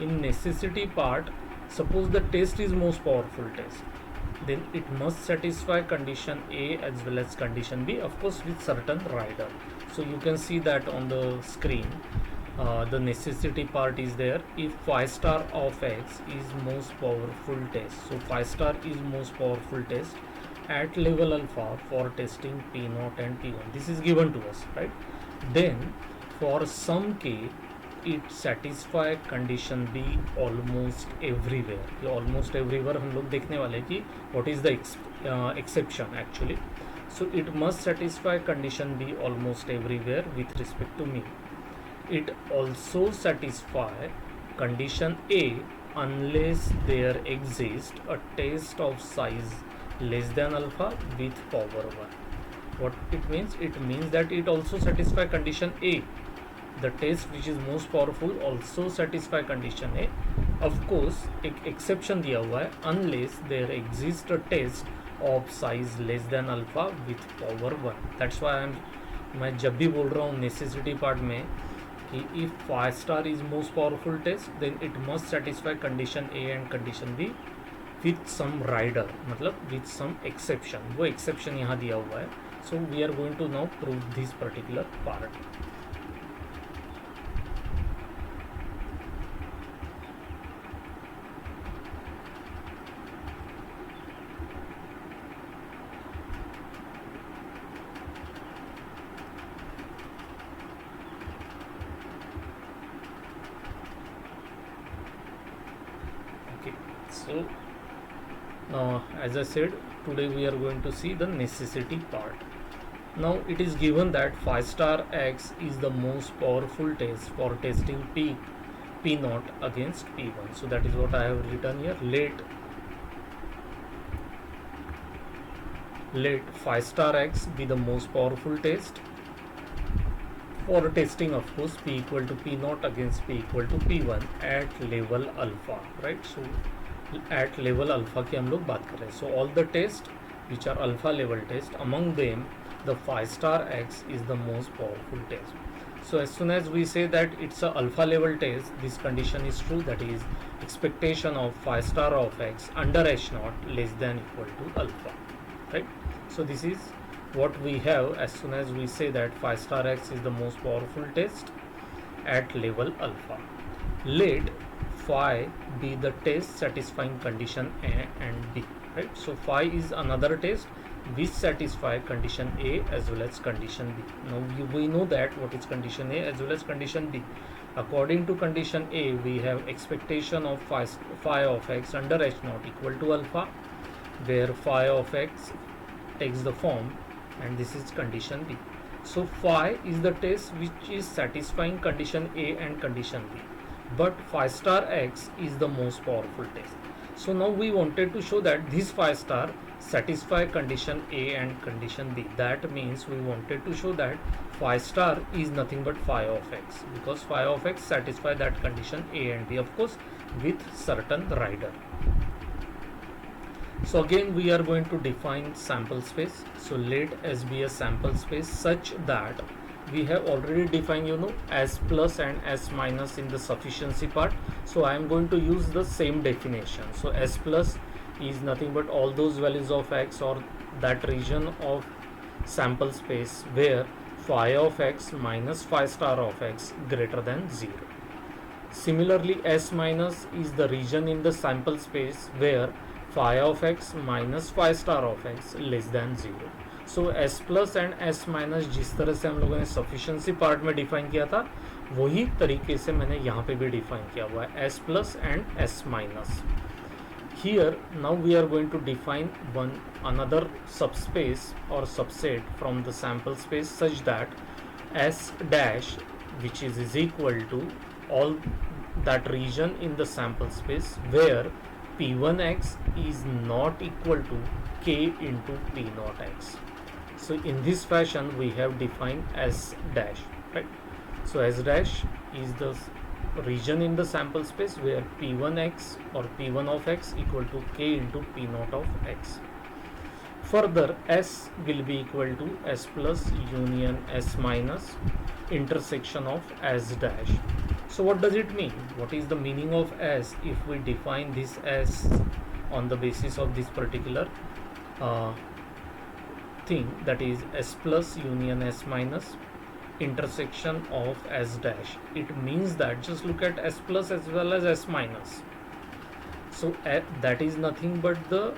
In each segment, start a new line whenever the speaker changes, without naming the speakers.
in necessity part, suppose the test is most powerful test, then it must satisfy condition A as well as condition B, of course with certain rider. So you can see that on the screen. The necessity part is there. If phi star of x is most powerful test, so phi star is most powerful test at level alpha for testing p0 and p1, this is given to us, right? Then for some k it satisfy condition B almost everywhere. ये almost everywhere हम लोग देखने वाले कि what is the exception actually. So it must satisfy condition B almost everywhere with respect to me. It also satisfy condition A unless there exists a test of size less than alpha with power 1. What it means? It means that it also satisfy condition A. The test which is most powerful also satisfy condition A. Of course एक exception दिया हुआ है, unless there exists a test of size less than alpha with power 1. That's why मैं जब भी बोल रहा हूँ necessity part में कि if phi star is most powerful test, then it must satisfy condition A and condition B with some rider, मतलब with some exception. वो exception यहाँ दिया हुआ है. So we are going to now prove this particular part. So as I said, today we are going to see the necessity part. Now it is given that phi star x is the most powerful test for testing p0 against p1. So that is what I have written here. Let phi star x be the most powerful test for testing, of course, p equal to p0 against p equal to p1 at level alpha, right? So at level alpha की हम लोग बात कर रहे हैं. So all the tests which are alpha level test, among them the phi star x is the most powerful test. So as soon as we say that it's a alpha level test, this condition is true, that is expectation of phi star of x under h0 less than equal to alpha, right? So this is what we have as soon as we say that phi star x is the most powerful test at level alpha. Let phi be the test satisfying condition A and B, right? So phi is another test which satisfy condition A as well as condition B. Now we know that what is condition A as well as condition B. According to condition A, we have expectation of phi of x under h0 equal to alpha, where phi of x takes the form, and this is condition B. So phi is the test which is satisfying condition A and condition B, but phi star x is the most powerful test. So now we wanted to show that this phi star satisfy condition A and condition B. That means we wanted to show that phi star is nothing but phi of x, because phi of x satisfy that condition A and B, of course with certain rider. So again we are going to define sample space. So let S be a sample space such that we have already defined, S plus and S minus in the sufficiency part. So I am going to use the same definition. So S plus is nothing but all those values of x or that region of sample space where phi of x minus phi star of x greater than 0. Similarly, S minus is the region in the sample space where phi of x minus phi star of x less than 0. So S plus and S minus जिस तरह से हम लोगों ने sufficiency part में define किया था, वही तरीके से मैंने यहाँ पे भी डिफाइन किया हुआ है, S plus and S minus. Here now we are going to define one another subspace or subset from the sample space such that S dash which is equal to all that region in the sample space where P1x is not equal to K into P0x. So in this fashion we have defined S dash, right? So S dash is the region in the sample space where P1x or P1 of x equal to K into P0 of x. Further, S will be equal to S plus union S minus intersection of S dash. So what does it mean? What is the meaning of S if we define this S on the basis of this particular uh, thing, that is S plus union S minus intersection of S dash? It means that just look at S plus as well as S minus. So that is nothing but the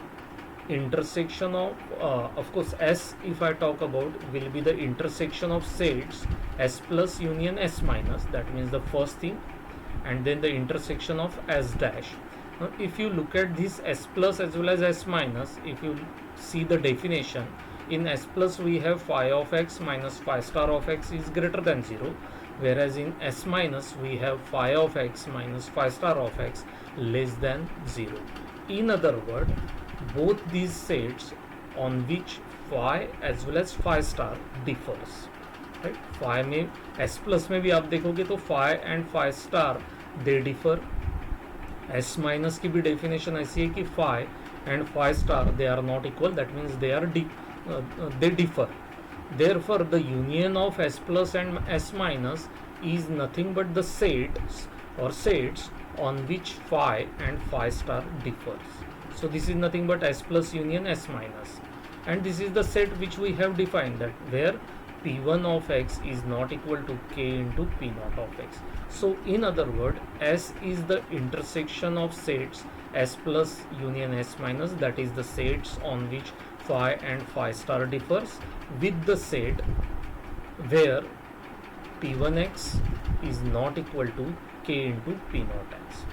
intersection of course S, if I talk about, will be the intersection of sets S plus union S minus, that means the first thing, and then the intersection of S dash. Now if you look at this S plus as well as S minus, if you see the definition, in S plus we have phi of x minus phi star of x is greater than 0, whereas in S minus we have phi of x minus phi star of x less than 0. In other words, both these sets on which phi as well as phi star differs, right? Phi में S plus में भी आप देखोगे तो phi and phi star they differ. S minus की भी definition ऐसी है कि phi and phi star they are not equal, that means they differ. Therefore the union of S plus and S minus is nothing but the sets on which phi and phi star differs. So this is nothing but S plus union S minus, and this is the set which we have defined, that where P1 of x is not equal to k into P0 of x. So in other words, S is the intersection of sets S plus union S minus, that is the sets on which phi and phi star differs, with the set where P1x is not equal to k into P0x.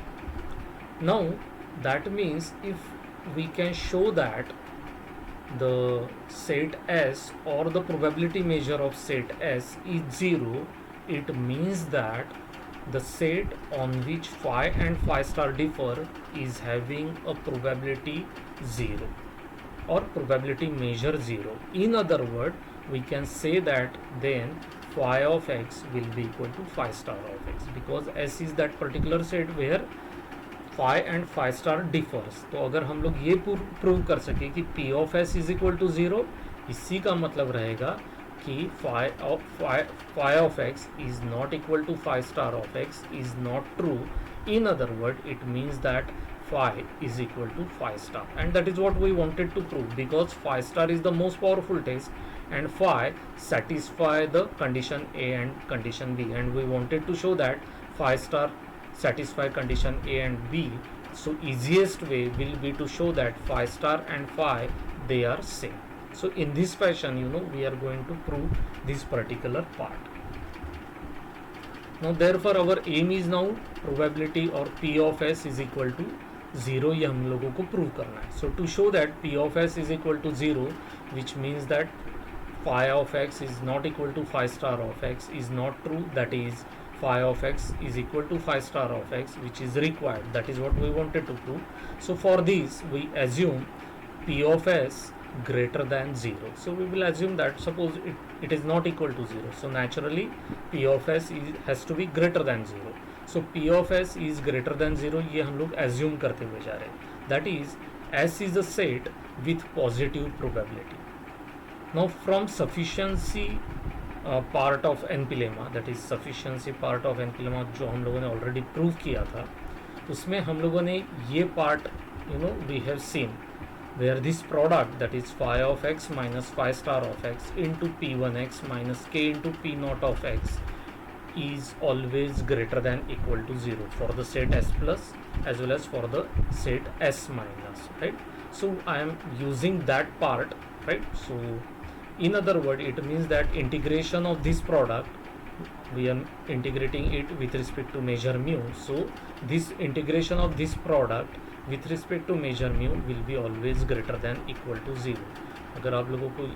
Now that means if we can show that the set S or the probability measure of set S is 0, it means that the set on which phi and phi star differ is having a probability 0 or probability measure 0. In other words, we can say that then phi of x will be equal to phi star of x, because S is that particular set where phi and phi star differs. तो अगर हम लोग ये prove कर सके कि P of S is equal to 0, इसी का मतलब रहेगा कि phi of x is not equal to phi star of x is not true. In other words, it means that phi is equal to phi star, and that is what we wanted to prove, because phi star is the most powerful test and phi satisfy the condition A and condition B, and we wanted to show that phi star satisfy condition A and B. So easiest way will be to show that phi star and phi they are same. So in this fashion, we are going to prove this particular part. Now therefore our aim is now probability or P of S is equal to 0, ये हम लोगों को prove करना है. So to show that P of S is equal to 0, which means that phi of x is not equal to phi star of x is not true, that is phi of x is equal to phi star of x, which is required. That is what we wanted to prove. So for this we assume P of S greater than 0. So we will assume that suppose it is not equal to 0. So naturally P of S has to be greater than 0. So P of S is greater than 0, ये हम लोग assume करते हुए जा रहे हैं. That is S is a set with positive probability. Now from sufficiency part of NP lemma, that is sufficiency part of NP lemma जो हम लोगों ने already prove किया था, उसमें हम लोगों ने ये part we have seen where this product, that is phi of x minus phi star of x into P1x minus k into P0 of x is always greater than equal to 0 for the set S plus as well as for the set S minus, right? So I am using that part, right? So in other words, it means that integration of this product, we are integrating it with respect to measure mu. So this integration of this product with respect to measure mu will be always greater than equal to 0. अगर आप लोगों को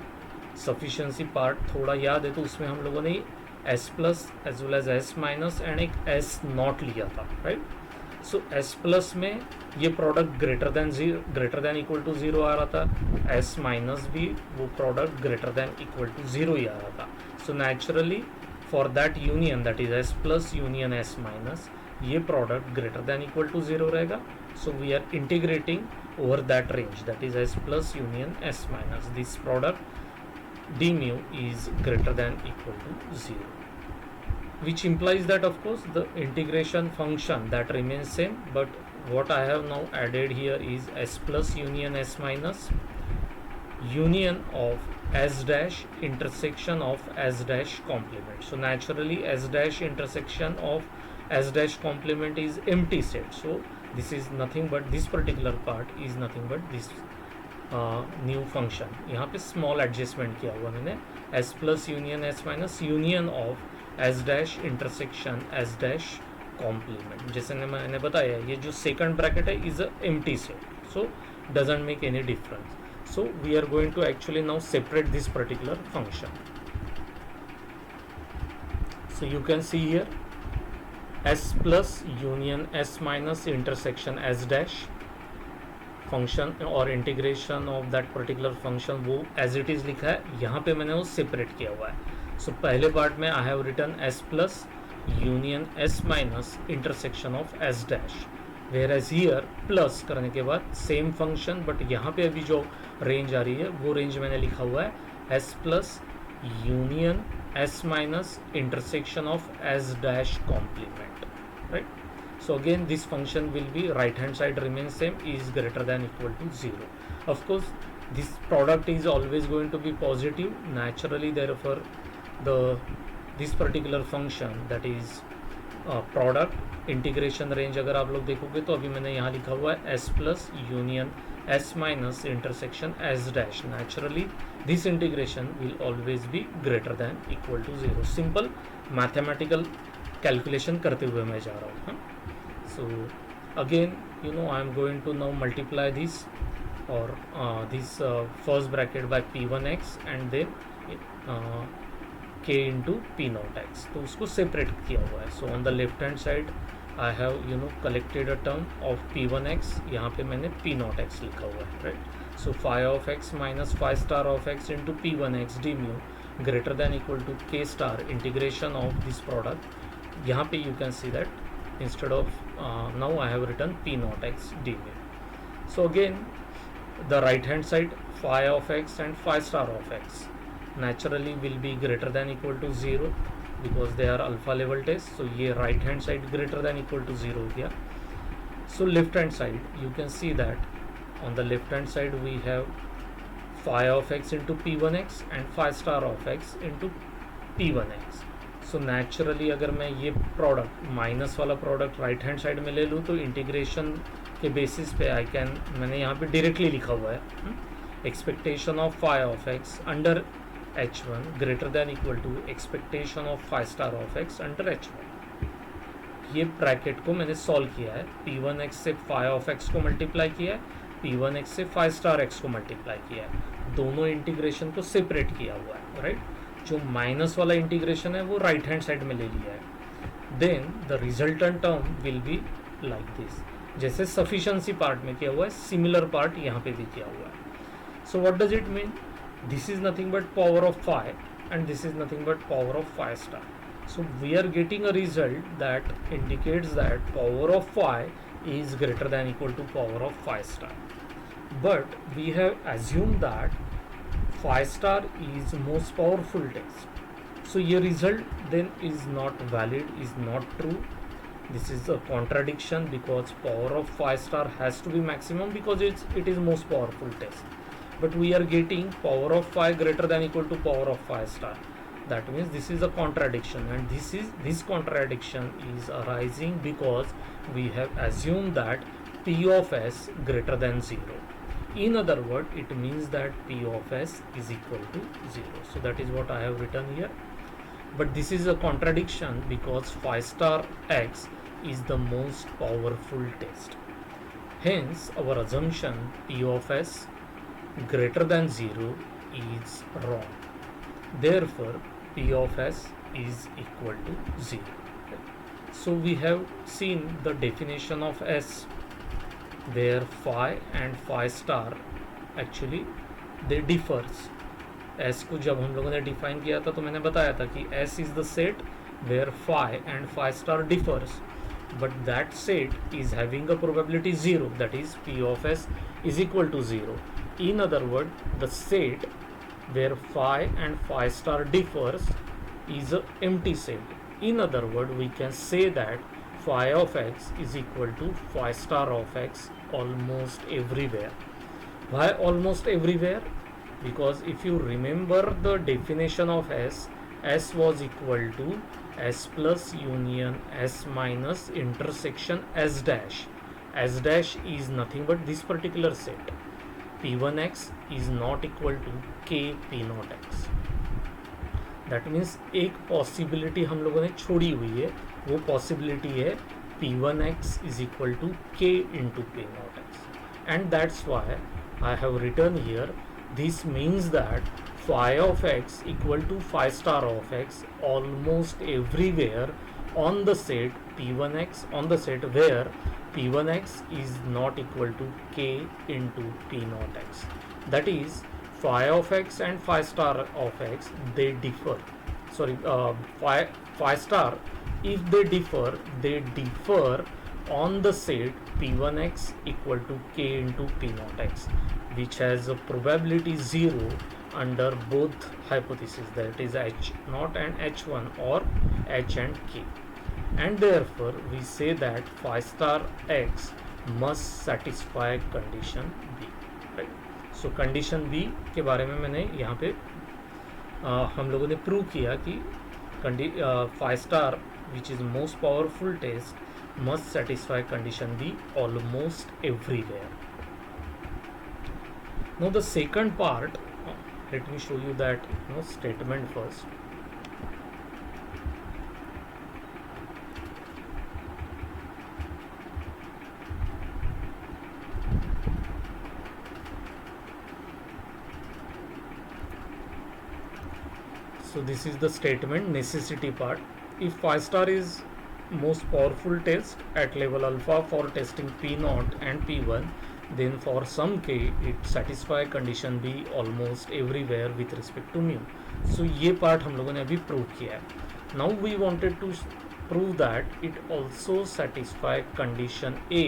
sufficiency part थोड़ा याद है तो उसमें हम लोगों ने S plus as well as S minus and एक S not लिया था, right? So S plus में ये product greater than equal to 0 आ रहा था, S minus भी वो product greater than equal to 0 ही आ रहा था. So naturally for that union, that is S plus union S minus, ये product greater than equal to 0 रहेगा. So we are integrating over that range, that is S plus union S minus. This product d mu is greater than equal to 0. which implies that of course the integration function that remains same, but what I have now added here is s plus union s minus union of s dash intersection of s dash complement. So naturally s dash intersection of s dash complement is empty set, so this is nothing but this particular part is nothing but this new function. यहाँ पे small adjustment किया हुआ मैंने, S plus union S minus union of S dash intersection S dash complement. जैसे मैंने बताया ये जो सेकंड ब्रैकेट है is a empty set, so doesn't make any difference. So we are going to actually now separate this particular function. So you can see here s plus union s minus intersection s dash function और integration of that particular function वो as it is लिखा है, यहाँ पे मैंने वो separate किया हुआ है. सो पहले पार्ट में I have written S plus union S minus intersection of S dash, whereas here plus करने के बाद सेम फंक्शन, बट यहाँ पे अभी जो रेंज आ रही है वो रेंज मैंने लिखा हुआ है S plus union S minus intersection of S dash complement, right. So again this function will be right hand side remains same is greater than equal to 0. Of course this product is always going to be positive naturally, therefore this particular function that is product integration range अगर आप लोग देखोगे तो अभी मैंने यहाँ लिखा हुआ है s plus union s minus intersection s dash. Naturally this integration will always be greater than equal to 0. Simple mathematical calculation करते हुए मैं जा रहा हूँ. So again you know I am going to now multiply this or this first bracket by p1x and then k into p naught x. तो उसको separate किया हुआ है. So on the left hand side I have you know collected a term of p1x, यहाँ पे मैंने p naught x लिखा हुआ है, right. So phi of x minus phi star of x into p1x d mu greater than equal to k star integration of this product. यहाँ पे you can see that instead of now I have written p naught x d mu. So again the right hand side phi of x and phi star of x naturally will be greater than equal to 0 because they are alpha level test. So ये right hand side greater than equal to 0 हो गया. So left hand side you can see that on the left hand side we have phi of x into p1x and phi star of x into p1x. So naturally अगर मैं ये product minus वाला product right hand side में ले लूँ तो integration के basis पे आई कैन, मैंने यहाँ पे डायरेक्टली लिखा हुआ है expectation of phi of x under h1 greater than equal to expectation of phi star of x under h1. ये ब्रैकेट को मैंने सॉल्व किया है, p1x से फाई ऑफ एक्स को मल्टीप्लाई किया है, p1x से फाई स्टार एक्स को मल्टीप्लाई किया है, दोनों इंटीग्रेशन को सेपरेट किया हुआ है, राइट. जो माइनस वाला इंटीग्रेशन है वो राइट हैंड साइड में ले लिया है. Then the resultant term will be like this. जैसे सफिशिएंसी पार्ट में किया हुआ है सिमिलर पार्ट यहाँ पे भी किया हुआ है. So what does it mean? This is nothing but power of phi and this is nothing but power of phi star. So we are getting a result that indicates that power of phi is greater than equal to power of phi star, but we have assumed that phi star is most powerful test. So your result then is not valid, is not true. This is a contradiction because power of phi star has to be maximum because it is most powerful test, but we are getting power of phi greater than equal to power of phi star. That means this is a contradiction, and this contradiction is arising because we have assumed that p of s greater than 0. In other words, it means that p of s is equal to 0. So that is what I have written here. But this is a contradiction because phi star x is the most powerful test. Hence, our assumption p of s greater than 0 is wrong. Therefore, p of s is equal to 0. So we have seen the definition of s, where phi and phi star actually they differs. s को जब हम लोगों ने define किया था तो मैंने बताया था कि s is the set where phi and phi star differs, but that set is having a probability 0, that is p of s is equal to 0. In other words, the set where phi and phi star differs is a empty set. In other words, we can say that phi of x is equal to phi star of x almost everywhere. Why almost everywhere? Because if you remember the definition of S was equal to S plus union S minus intersection S dash. S dash is nothing but this particular set. P1x is not equal to K P0x. That means एक possibility हम लोगों ने छोड़ी हुई है, वो possibility है P1x is equal to K into P0x, and that's why I have written here this means that phi of x equal to phi star of x almost everywhere on the set P1x, on the set where P1x is not equal to K into P0x. That is, phi of x and phi star of x, they differ. Sorry, phi star, if they differ on the set P1x equal to K into P0x, which has a probability 0 under both hypotheses, that is H0 and H1 or H and K, and therefore we say that phi star x must satisfy condition B, right? So condition B के बारे में मैंने यहाँ पे हम लोगों ने prove किया कि phi star, which is most powerful test, must satisfy condition B almost everywhere. Now the second part, let me show you that statement first. So this is the statement, necessity part. If phi star is most powerful test at level alpha for testing P0 and P1, then for some K it satisfy condition B almost everywhere with respect to mu. So ये part हम लोगों ने अभी prove किया है. Now we wanted to prove that it also satisfy condition A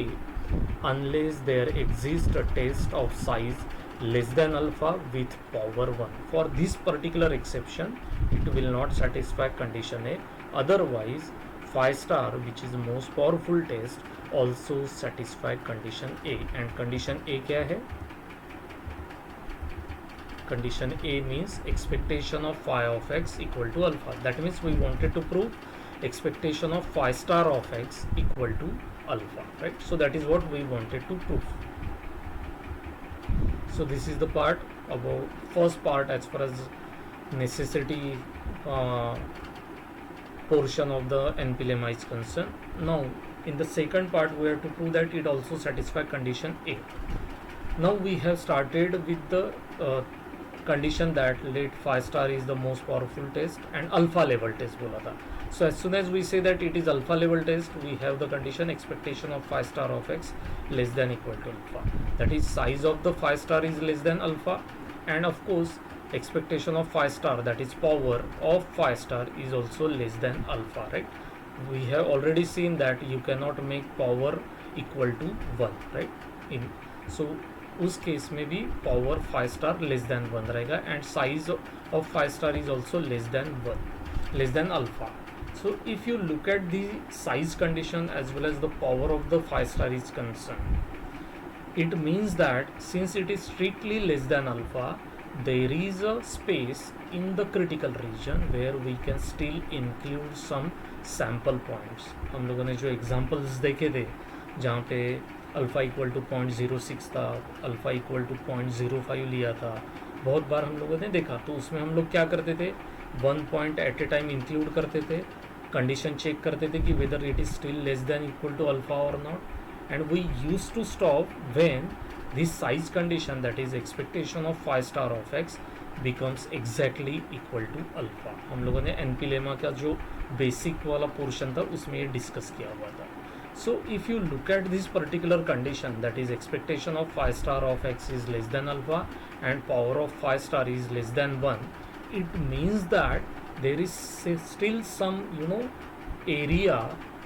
unless there exists a test of size less than alpha with power 1. For this particular exception, it will not satisfy condition A. Otherwise, phi star, which is the most powerful test, also satisfy condition A. And condition A क्या है? Condition A means expectation of phi of x equal to alpha. That means we wanted to prove expectation of phi star of x equal to alpha, right? So that is what we wanted to prove. So this is the part about first part as far as necessity portion of the NP lemma is concerned. Now in the second part we have to prove that it also satisfy condition A. Now we have started with the condition that let phi star is the most powerful test and alpha level test बोला था. So as soon as we say that it is alpha level test, we have the condition expectation of phi star of x less than equal to alpha. That is, size of the phi star is less than alpha, and of course expectation of phi star, that is power of phi star, is also less than alpha, right? We have already seen that you cannot make power equal to 1, right? So उस case में भी power phi star less than 1 रहेगा, and size of phi star is also less than alpha. So if you look at the size condition as well as the power of the phi star is concerned, it means that since it is strictly less than alpha, there is a space in the critical region where we can still include some sample points. हम लोगों ने जो examples देखे थे जहाँ पे alpha equal to 0.06 था, alpha equal to 0.05 लिया था, बहुत बार हम लोगों ने देखा. तो उसमें हम लोग क्या करते थे, 1 point at a time include करते थे, कंडीशन चेक करते थे कि whether it is still less than equal to alpha और not, and we use to stop when this size condition, that is expectation of phi star of x, becomes exactly equal to alpha. हम लोगों ने NP lemma का जो basic वाला portion था उसमें ये डिस्कस किया हुआ था. So if you look at this particular condition, that is expectation of phi star of x is less than alpha and power of phi star is less than 1, it means that there is still some area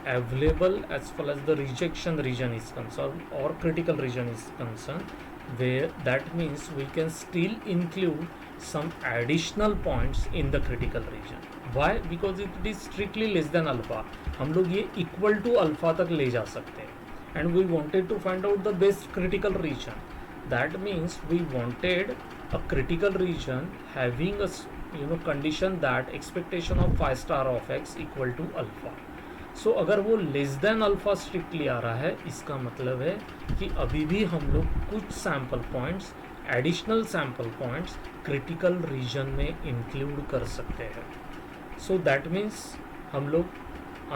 available as far as the rejection region is concerned or critical region is concerned, where that means we can still include some additional points in the critical region. Why? Because it is strictly less than alpha. हम लोग ये equal to alpha तक ले जा सकते हैं. And we wanted to find out the best critical region. That means we wanted a critical region having a condition that expectation of phi star of x equal to alpha. सो अगर वो less than alpha strictly आ रहा है, इसका मतलब है कि अभी भी हम लोग कुछ sample points, additional sample points critical region में इंक्लूड कर सकते हैं. सो दैट मीन्स हम लोग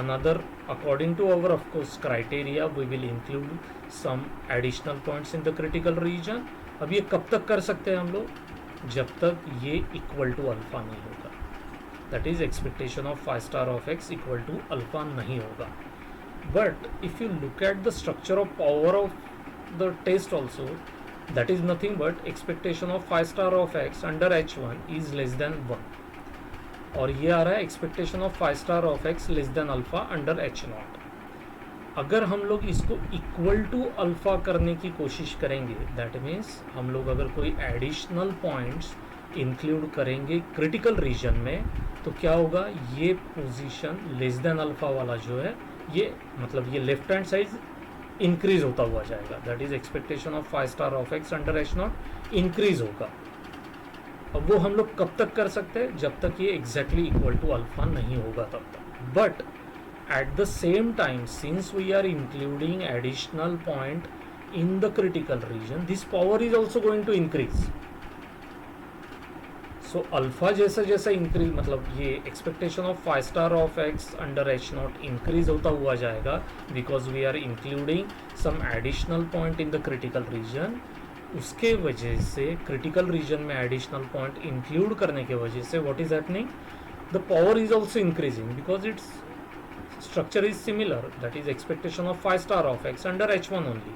another according to our of course criteria we will include some additional points in the critical region. अब ये कब तक कर सकते हैं हम लोग? जब तक ये इक्वल टू अल्फा नहीं होगा. That is expectation of phi star of x equal to alpha नहीं होगा. But if you look at the structure of power of the test also, that is nothing but expectation of phi star of x under h1 is less than 1. और ये आ रहा है expectation of phi star of x less than alpha under h0. अगर हम लोग इसको equal to alpha करने की कोशिश करेंगे, दैट मीन्स हम लोग अगर कोई एडिशनल पॉइंट्स इंक्लूड करेंगे क्रिटिकल रीजन में, तो क्या होगा? ये पोजीशन लेस देन अल्फा वाला जो है, ये मतलब ये लेफ्ट हैंड साइड इंक्रीज होता हुआ जाएगा. That is expectation of phi star of x under h0 increase होगा. अब वो हम लोग कब तक कर सकते हैं? जब तक ये एग्जैक्टली इक्वल टू अल्फा नहीं होगा तब तक. But at the same time, since we are including additional point in the critical region, this power is also going to increase. So alpha जैसा जैसा increase, मतलब ये expectation of phi star of x under h0 increase होता हुआ जाएगा, because we are including some additional point in the critical region. उसके वजह से critical region में additional point include करने के वजह से what is happening? The power is also increasing because its structure is similar, that is expectation of phi star of x under h1 only.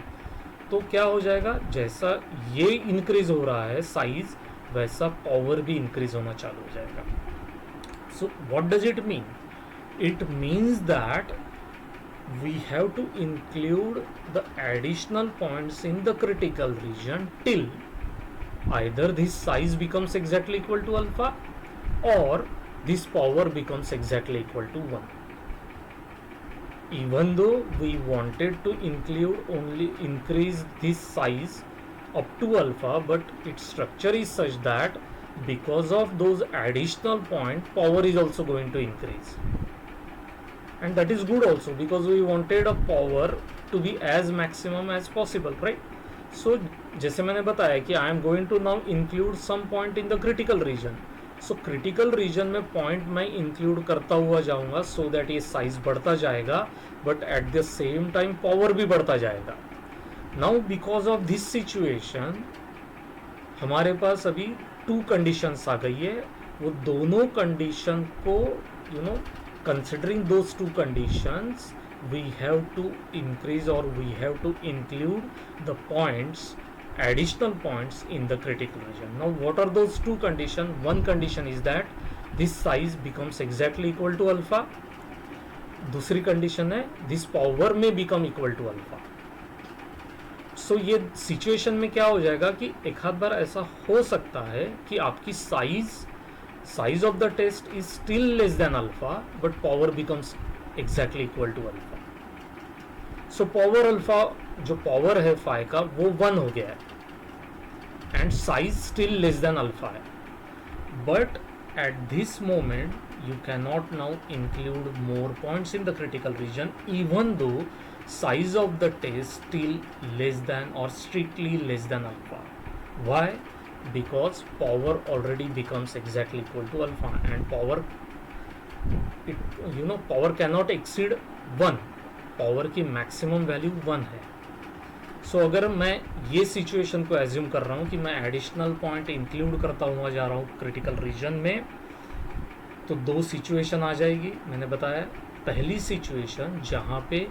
तो क्या हो जाएगा? जैसा ये इंक्रीज हो रहा है साइज, वैसा पावर भी इंक्रीज होना चालू हो जाएगा. So what does it mean? It means that we have to include the additional points in the critical region till either this size becomes exactly equal to alpha or this power becomes exactly equal to 1. Even though we wanted to increase this size up to alpha, but its structure is such that because of those additional point, power is also going to increase. And that is good also, because we wanted a power to be as maximum as possible, right? So जैसे मैंने बताया कि I am going to now include some point in the critical region. So critical region में point मैं include करता हुआ जाऊंगा so that ये साइज बढ़ता जाएगा, but at the same time power भी बढ़ता जाएगा. Now because of this situation हमारे पास अभी 2 कंडीशंस आ गई है. वो दोनों कंडीशन को considering those 2 conditions we have to increase और we have to include the points, additional points in the critical region. Now what are those 2 conditions? One condition is that this size becomes exactly equal to alpha. दूसरी condition है this power may become equal to alpha. So ये situation में क्या हो जाएगा कि एक आध बार ऐसा हो सकता है कि आपकी size of the test is still less than alpha, but power becomes exactly equal to alpha. So power alpha जो पावर है फाई का वो 1 हो गया है and size still less than alpha है. But at this moment you can not now include more points in the critical region even though size of the test still less than और strictly less than alpha. Why? Because power already becomes exactly equal to alpha and power power can not exceed 1. Power की maximum value 1 है. सो अगर मैं ये situation को assume कर रहा हूँ कि मैं एडिशनल पॉइंट इंक्लूड करता हुआ जा रहा हूँ क्रिटिकल रीजन में, तो 2 सिचुएशन आ जाएगी. मैंने बताया पहली सिचुएशन जहाँ पे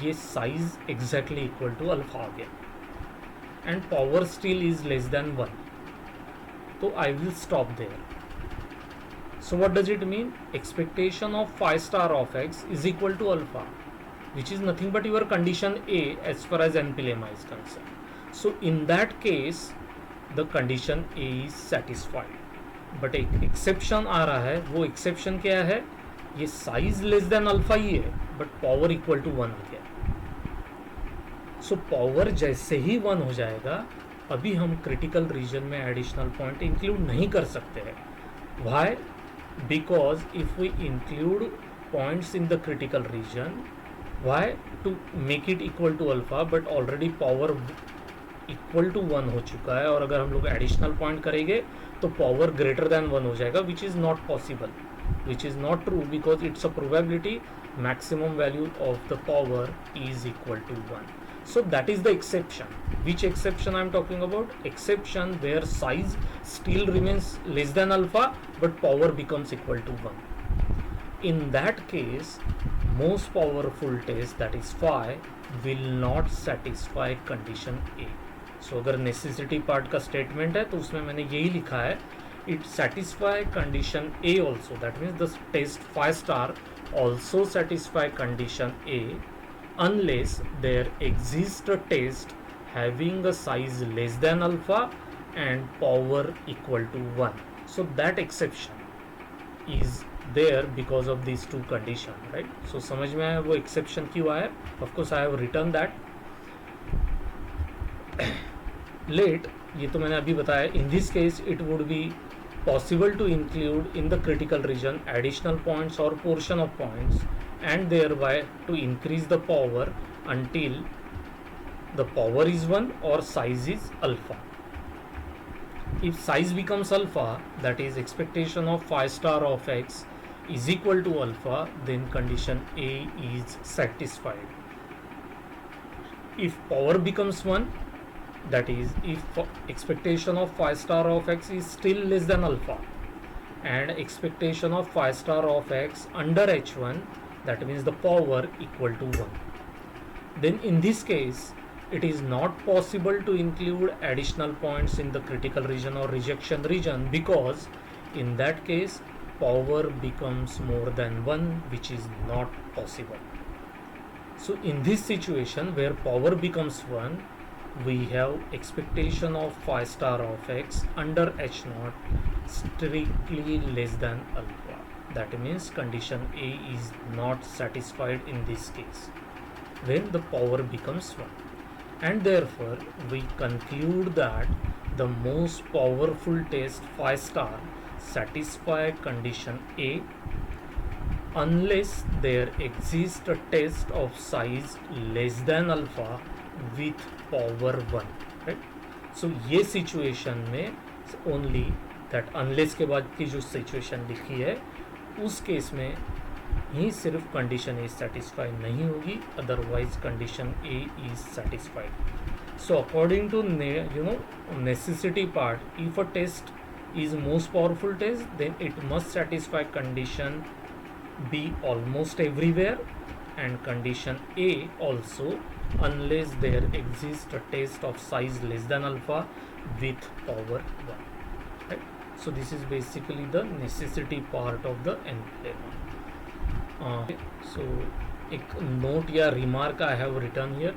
ये size exactly equal to alpha आ गया and power still is less than 1, तो I will stop there. So what does it mean? Expectation of phi star of x is equal to alpha, which is nothing but your condition A as far as NP lemma is concerned. So in that case the condition A is satisfied. But एक exception आ रहा है, वो exception क्या है, ये size less than alpha ही है but power equal to 1 आ गया। So power जैसे ही 1 हो जाएगा, अभी हम क्रिटिकल रीजन में एडिशनल पॉइंट इंक्लूड नहीं कर सकते हैं। Why? Because if we include points in the critical region, why? To make it equal to alpha, but already power equal to 1 हो चुका है, और अगर हम लोग एडिशनल पॉइंट करेंगे तो पावर ग्रेटर दैन 1 हो जाएगा, which is not possible, which is not true, because it's a probability maximum value of the power is equal to 1. So that is the exception. Which exception I am talking about? Exception where size still remains less than alpha but power becomes equal to 1. In that case, most powerful test, that is phi, will not satisfy condition A. So अगर necessity part का statement है तो उसमें मैंने यही लिखा है, it satisfy condition A also, that means the test phi star also satisfy condition A unless there exists a test having a size less than alpha and power equal to 1. So that exception is there because of these two condition, right? So समझ में आया वो exception क्यों आया? Of course I have written that. Late, ये तो मैंने अभी बताया. In this case it would be possible to include in the critical region additional points or portion of points and thereby to increase the power until the power is 1 or size is alpha. If size becomes alpha, that is expectation of phi star of x is equal to alpha, then condition A is satisfied. If power becomes 1, that is if expectation of phi star of x is still less than alpha and expectation of phi star of x under h1, that means the power equal to 1, then in this case it is not possible to include additional points in the critical region or rejection region, because in that case power becomes more than 1, which is not possible. So in this situation where power becomes 1, we have expectation of phi star of x under h naught strictly less than alpha. That means condition A is not satisfied in this case when the power becomes 1, and therefore we conclude that the most powerful test phi star satisfy condition A unless there exists a test of size less than alpha with power 1, right? So ये situation में only that unless के बाद की जो situation लिखी है उस case में ही सिर्फ condition A satisfy नहीं होगी, otherwise condition A is satisfied. So according to necessity part, if a test is most powerful test, then it must satisfy condition B almost everywhere and condition A also, unless there exists a test of size less than alpha with power 1, right? So this is basically the necessity part of the NPLA. So एक note या remark I have written here.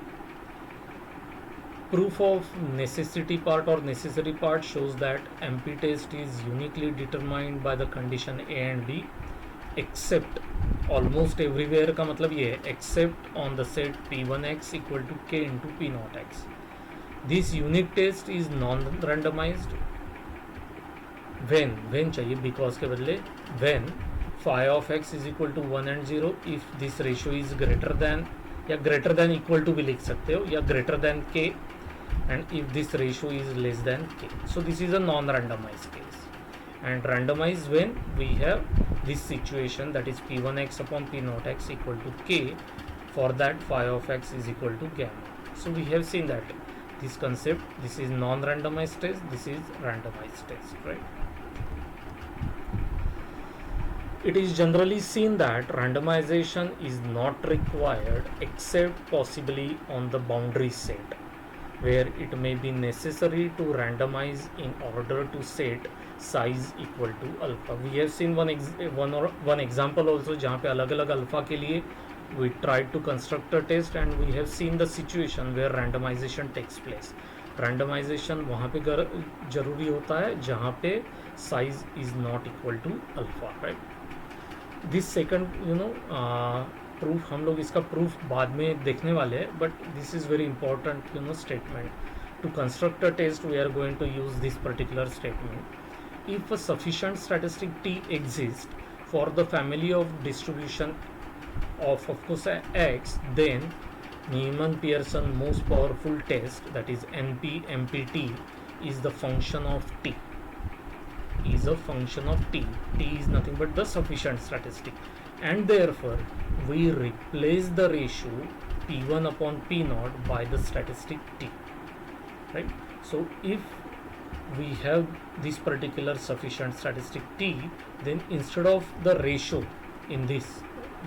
Proof of necessity part or necessary part shows that MP test is uniquely determined by the condition A and B except almost everywhere का मतलब ये है except on the set P1x equal to K into P0x. This unique test is non-randomized when चाहिए because के बदले when phi of x is equal to 1 and 0 if this ratio is greater than या greater than equal to भी लिख सकते हो या greater than K and if this ratio is less than K. So this is a non-randomized case, and randomized when we have this situation, that is P1x upon P0x equal to K, for that phi of x is equal to gamma. So we have seen that this concept, this is non-randomized test, this is randomized test, right? It is generally seen that randomization is not required except possibly on the boundary set, where it may be necessary to randomize in order to set size equal to alpha. We have seen one example also जहाँ पे अलग अलग alpha के लिए we tried to construct a test and we have seen the situation where randomization takes place. Randomization वहाँ पे ज़रूरी होता है जहाँ पे size is not equal to alpha, right? This second proof हम लोग इसका प्रूफ बाद में देखने वाले हैं, but this is very important statement. To construct a test we are going to use this particular statement. If a sufficient statistic T exist for the family of distribution of course x, then Neyman-Pearson most powerful test, that is NP-MPT, is the function of t, is a function of t. T is nothing but the sufficient statistic, and therefore we replace the ratio p1 upon p0 by the statistic t, right? So if we have this particular sufficient statistic t, then instead of the ratio in this,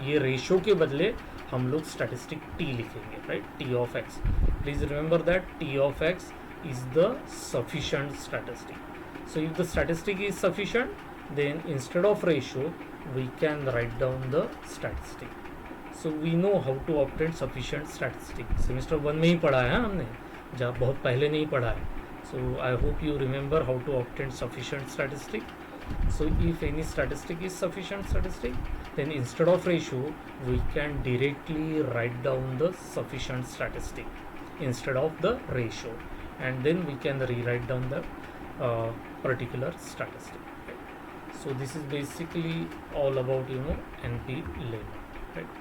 ये ratio के बदले हम लोग statistic T लिखेंगे, right? T of x. Please remember that T of x is the sufficient statistic. So if the statistic is sufficient, then instead of ratio we can write down the statistic. So we know how to obtain sufficient statistic. Semester 1 में ही पढ़ा है हमने, जब बहुत पहले नहीं पढ़ा है. So I hope you remember how to obtain sufficient statistic. So if any statistic is sufficient statistic, then instead of ratio we can directly write down the sufficient statistic instead of the ratio, and then we can rewrite down the particular statistic, right? So this is basically all about NP lemma, right?